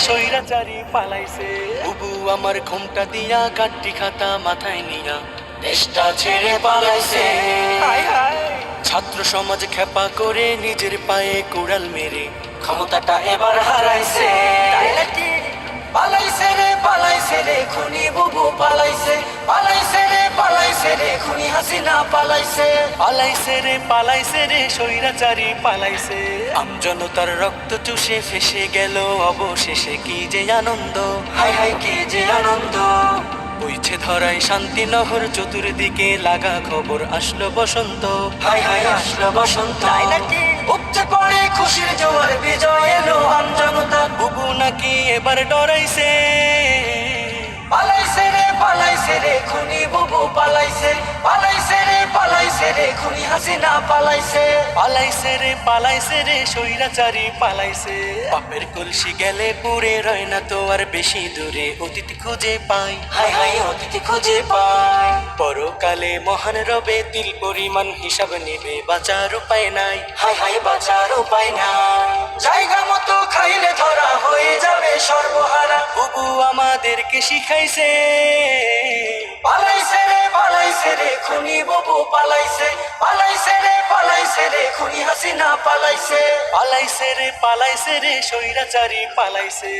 স্বৈরাচারী পালাইছে। বুবু আমার ঘোমটা দিয়া কাটটি খাতা মাথায় নিয়া দেশটা ছেড়ে পালাইছে। ছাত্র সমাজ খেপা করে নিজের পায়ে কুড়াল মেরে ক্ষমতাটা এবার হারাইছে। পালাইছে রে খুনি বুবু পালাইছে। পালাইছে রে খুনি হাসিনা পালাইছে। পালাইছে রে স্বৈরাচারী পালাইছে। আমজনতার রক্ত চুষে ফেসে গেল অবশেষে কি যে আনন্দ, হায় হায় কি যে আনন্দ। বইছে ধরায় শান্তি নহর চতুর্দিকে লাগা খবর আসলো বসন্ত, হায় হায় আসলো বসন্ত। উপচে পড়ে খুশির জোয়ার বিজয় এলো আমজনতা। বুবু নাকি এবার ডরাইছে। পালাইছে রে খুনি বুবু পালাইছে। পালাইছে রে খুনি হাসিনা পালাইছে। পালাইছে রে স্বৈরাচারী পালাইছে। বাপের কলসি গেলে পুরে রয় না তো আর বেশি দূরে অতীত খুঁজে পাই, হায় হায় অতীত খুঁজে পাই। পরকালে মহান রবে তিল পরিমাণ হিসাব নেবে, বাঁচার উপায় নাই, হায় হায় বাঁচার উপায় নাই। জায়গা মতো খাইলে ধরা হয়ে যাবে সর্বহারা। বুবু আমাদেরকে শিখাইছে। পালাইছে রে খুনি বুবু পালাইছে। পালাইছে রে খুনি হাসিনা পালাইছে। পালাইছে রে স্বৈরাচারী পালাইছে।